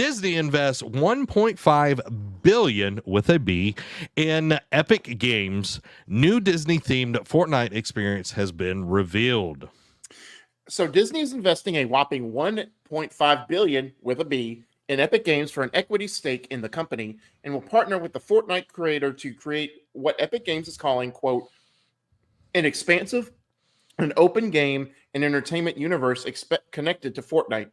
Disney invests 1.5 billion with a B in Epic Games. New Disney-themed Fortnite experience has been revealed. So Disney is investing a whopping 1.5 billion with a B in Epic Games for an equity stake in the company, and will partner with the Fortnite creator to create what Epic Games is calling, quote, an expansive and open game and entertainment universe connected to Fortnite.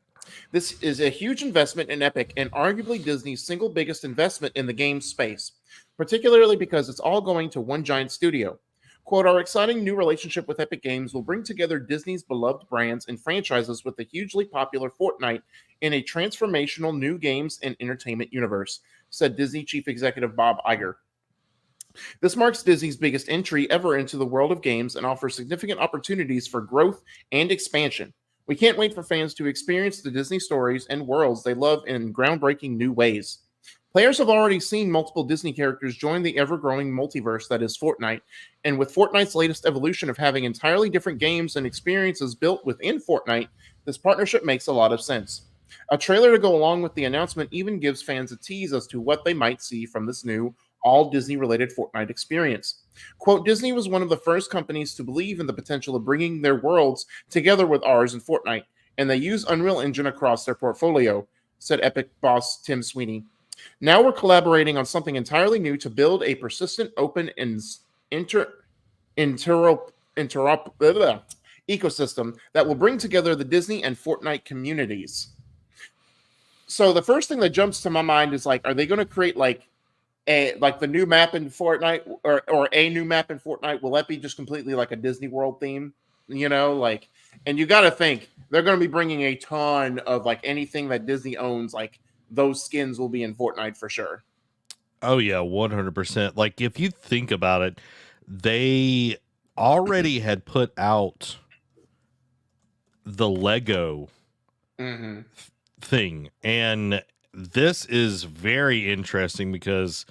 This is a huge investment in Epic and arguably Disney's single biggest investment in the game space, particularly because it's all going to one giant studio. Quote, our exciting new relationship with Epic Games will bring together Disney's beloved brands and franchises with the hugely popular Fortnite in a transformational new games and entertainment universe, said Disney Chief Executive Bob Iger. This marks Disney's biggest entry ever into the world of games and offers significant opportunities for growth and expansion. We can't wait for fans to experience the Disney stories and worlds they love in groundbreaking new ways. Players have already seen multiple Disney characters join the ever-growing multiverse that is Fortnite, and with Fortnite's latest evolution of having entirely different games and experiences built within Fortnite, this partnership makes a lot of sense. A trailer to go along with the announcement even gives fans a tease as to what they might see from this new, all Disney-related Fortnite experience. Quote, Disney was one of the first companies to believe in the potential of bringing their worlds together with ours in Fortnite, and they use Unreal Engine across their portfolio, said Epic boss Tim Sweeney. Now we're collaborating on something entirely new to build a persistent, open, and ecosystem that will bring together the Disney and Fortnite communities. So the first thing that jumps to my mind is like, are they going to create like the new map in Fortnite or a new map in Fortnite? Will that be just completely like a Disney World theme? You know, like, and you got to think they're going to be bringing a ton of like anything that Disney owns, like those skins will be in Fortnite for sure. Oh yeah, 100%. Like if you think about it, they already had put out the Lego thing, and this is very interesting because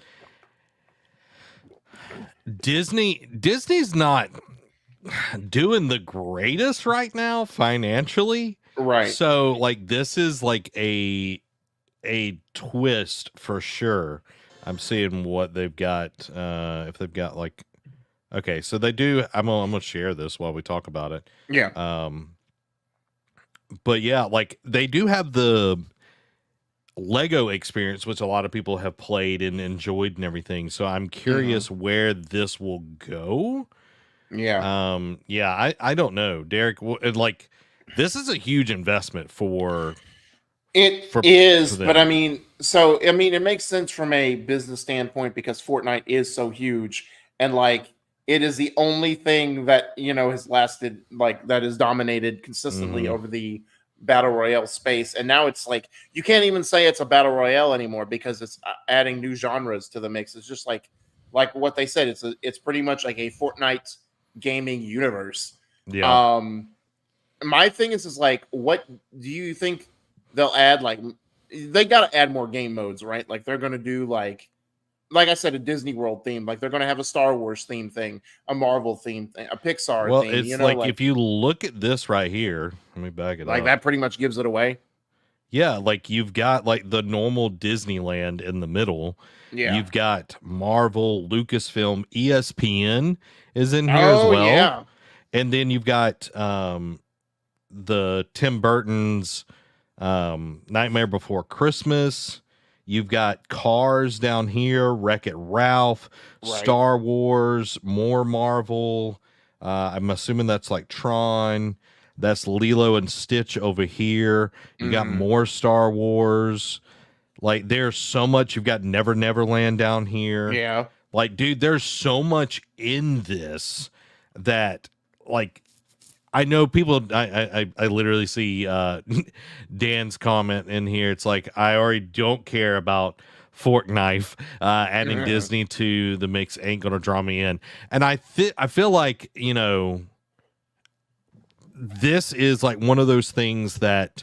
Disney's not doing the greatest right now financially. Right. So like this is like a twist for sure. I'm seeing what they've got. If they've got like, okay, so they do. I'm gonna share this while we talk about it. Yeah. But yeah, like they do have the Lego experience, which a lot of people have played and enjoyed and everything. So I'm curious where this will go. Yeah. Yeah, I don't know, Derek. Like, this is a huge investment for. It is, but I mean, it makes sense from a business standpoint because Fortnite is so huge, and like it is the only thing that has lasted, like that is dominated consistently over the battle royale space. And now it's like you can't even say it's a battle royale anymore because it's adding new genres to the mix. It's just like what they said. It's pretty much like a Fortnite gaming universe. Yeah. My thing is like, what do you think they'll add? Like, they got to add more game modes, right? Like they're going to do like I said, a Disney World theme. Like they're going to have a Star Wars theme thing, a Marvel theme thing, a Pixar theme. It's like if you look at this right here, let me back it up. Like that pretty much gives it away. Yeah, like you've got like the normal Disneyland in the middle. Yeah. You've got Marvel, Lucasfilm, ESPN is in here as well. Yeah. And then you've got the Tim Burton's Nightmare Before Christmas. You've got Cars down here, Wreck-It Ralph, right. Star Wars, more Marvel. I'm assuming that's like Tron. That's Lilo and Stitch over here. You got more Star Wars. Like, there's so much. You've got Never Neverland down here. Yeah. Like, dude, there's so much in this that, like, I know people. I literally see Dan's comment in here. It's like, I already don't care about Fork Knife. Adding Disney to the mix ain't gonna draw me in. And I feel like, this is like one of those things that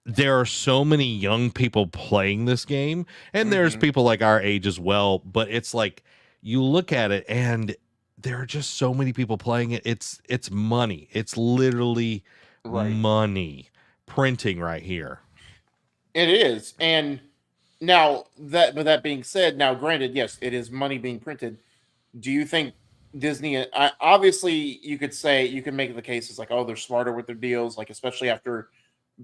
there are so many young people playing this game, and there's people like our age as well. But it's like you look at it and there are just so many people playing it. It's money. It's literally money printing right here. It is. And now that being said, now granted, yes, it is money being printed. Do you think Disney obviously you could say you can make the cases like, oh, they're smarter with their deals, like especially after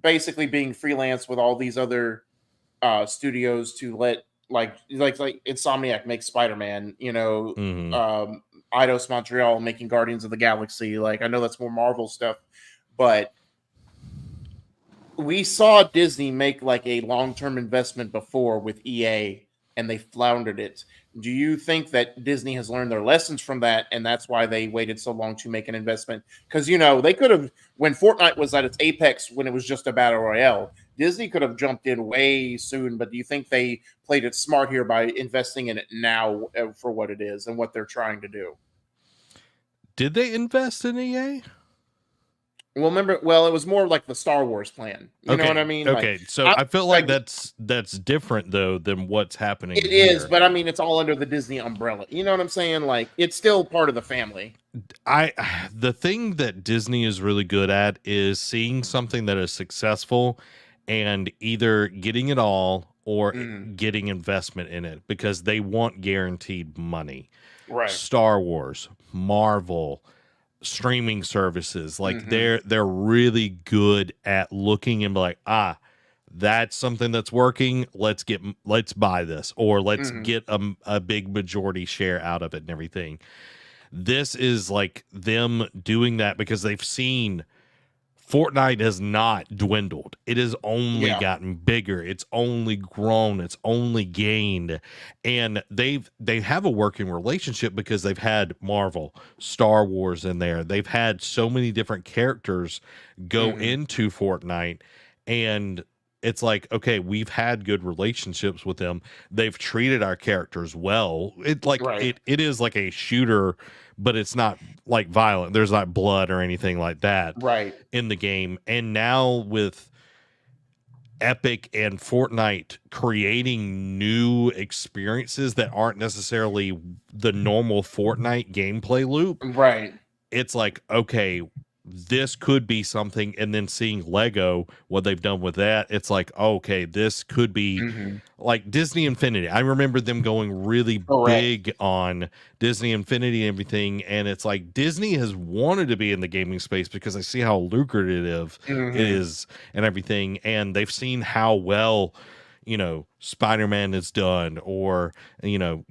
basically being freelance with all these other studios to let like Insomniac make Spider-Man, Hmm. um Eidos Montreal making Guardians of the Galaxy. Like I know that's more Marvel stuff, but we saw Disney make like a long-term investment before with EA and they floundered it. Do you think that Disney has learned their lessons from that and that's why they waited so long to make an investment? Because they could have, when Fortnite was at its apex, when it was just a battle royale, Disney could have jumped in way soon. But do you think they played it smart here by investing in it now for what it is and what they're trying to do? Did they invest in EA? Well, remember, well, it was more like the Star Wars plan. You know what I Okay, mean? Like, okay. So I I feel like like that's different though than what's happening it is, here. but I mean, it's all under the Disney umbrella. You know what I'm saying? Like, it's still part of the family. I the thing that Disney is really good at is seeing something that is successful and either getting it all or Mhm. getting investment in it because they want guaranteed money. Right. Star Wars, Marvel, streaming services, like Mhm. they're really good at looking and be like, that's something that's working. Let's buy this or let's Mhm. get a big majority share out of it and everything. This is like them doing that because they've seen Fortnite has not dwindled. It has only Yeah. gotten bigger. It's only grown. It's only gained. And they have a working relationship because they've had Marvel, Star Wars in there. They've had so many different characters go Mhm. into Fortnite, and it's like, okay, we've had good relationships with them. They've treated our characters well. Right. It is like a shooter, but it's not like violent. There's not blood or anything like that Right. in the game. And now with Epic and Fortnite creating new experiences that aren't necessarily the normal Fortnite gameplay loop, Right. it's like, okay, this could be something. And then seeing Lego, what they've done with that, it's like, okay, this could be Mhm. like Disney Infinity. I remember them going really Correct. big on Disney Infinity and everything. And it's like Disney has wanted to be in the gaming space because they see how lucrative it Mhm. is and everything. And they've seen how well, Spider-Man is done, or,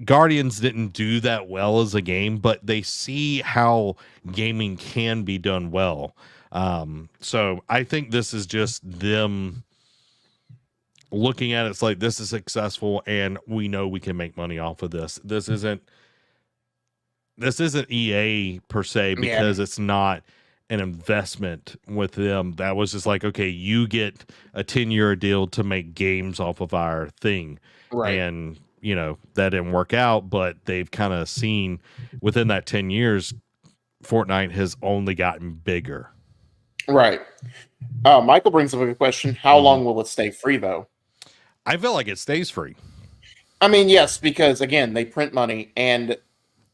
Guardians didn't do that well as a game, but they see how gaming can be done well. So I think this is just them looking at it. It's like, this is successful and we know we can make money off of this. This isn't EA per se, Yeah. because it's not an investment with them. That was just like, okay, you get a 10-year deal to make games off of our thing. Right. And, that didn't work out, but they've kind of seen within that 10 years, Fortnite has only gotten bigger. Right. Michael brings up a good question. How Hmm. long will it stay free, though? I feel like it stays free. I mean, yes, because again, they print money, and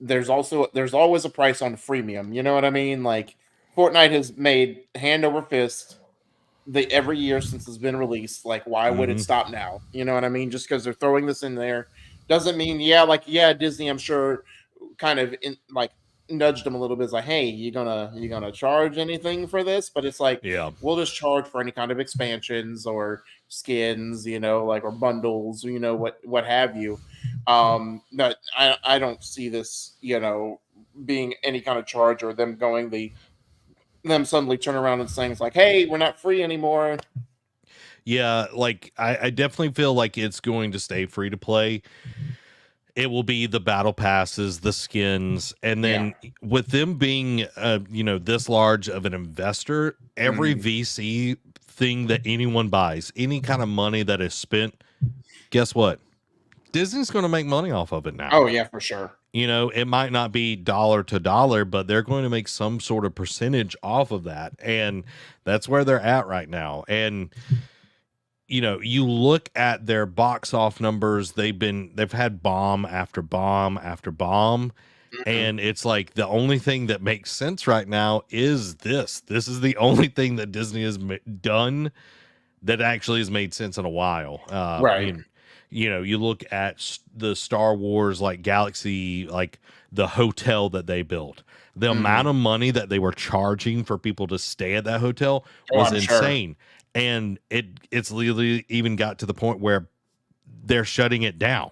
there's always a price on freemium. You know what I mean? Like Fortnite has made hand over fist every year since it's been released. Like, why would it Hmm. stop now? You know what I mean? Just because they're throwing this in there doesn't mean, yeah, Disney, I'm sure, kind of like nudged them a little bit. It's like, hey, you gonna charge anything for this? But it's like, Yeah. we'll just charge for any kind of expansions or skins, like or bundles, what have you. But I don't see this, being any kind of charge or them suddenly turn around and saying it's like, hey, we're not free anymore. Yeah, like I definitely feel like it's going to stay free to play. It will be the battle passes, the skins, and Yeah. then with them being this large of an investor, every Mhm. VC thing that anyone buys, any kind of money that is spent, guess what? Disney's going to make money off of it now. Oh yeah, for sure. It might not be dollar to dollar, but they're going to make some sort of percentage off of that. And that's where they're at right now. And you look at their box off numbers, they've had bomb after bomb after bomb. Mhm. And it's like the only thing that makes sense right now is this. This is the only thing that Disney has done that actually has made sense in a while. Right. You look at the Star Wars like Galaxy, like the hotel that they built, the amount Mhm. of money that they were charging for people to stay at that hotel Oh, was I'm sure. insane. And it's literally even got to the point where they're shutting it down.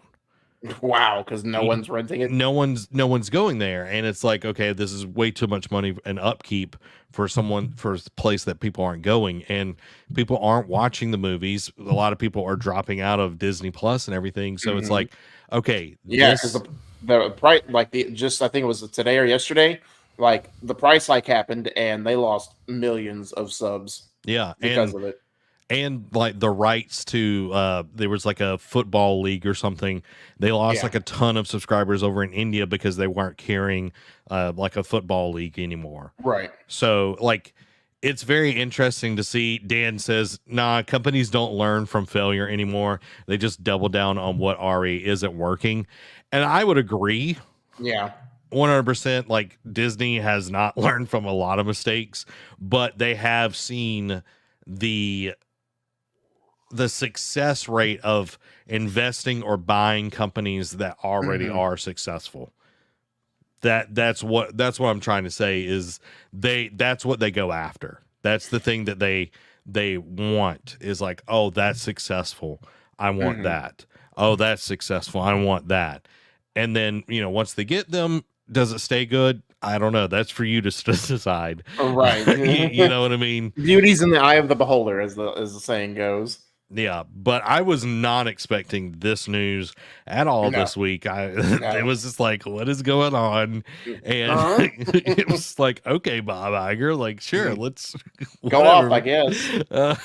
Wow, because no Y- one's renting it. no one's going there, and it's like, okay, this is way too much money and upkeep for a place that people aren't going, and people aren't watching the movies. A lot of people are dropping out of Disney Plus and everything, so it's Mhm. like, okay, Yeah, because this, the price, like the just I think it was today or yesterday, like the price hike happened and they lost millions of subs yeah, because of it. and like the rights to there was like a football league or something. They lost Yeah. like a ton of subscribers over in India because they weren't carrying like a football league anymore. Right. So, like, it's very interesting to see. Dan says, nah, companies don't learn from failure anymore. They just double down on what already isn't working. And I would agree Yeah. 100%. Like, Disney has not learned from a lot of mistakes, but they have seen the success rate of investing or buying companies that already Mhm. are successful. That's what I'm trying to say is that's what they go after. That's the thing that they want is like, oh, that's successful. I want Mhm. that. Oh, that's successful. I want that. And then, once they get them, does it stay good? I don't know. That's for you to decide. Right. You know what I mean? Beauty's in the eye of the beholder, as the saying goes. Yeah, but I was not expecting this news at all No, this week. It no. was just like, what is going on? And Huh? it was like, okay, Bob Iger, like, sure, let's Go off, I whatever. guess. Uh,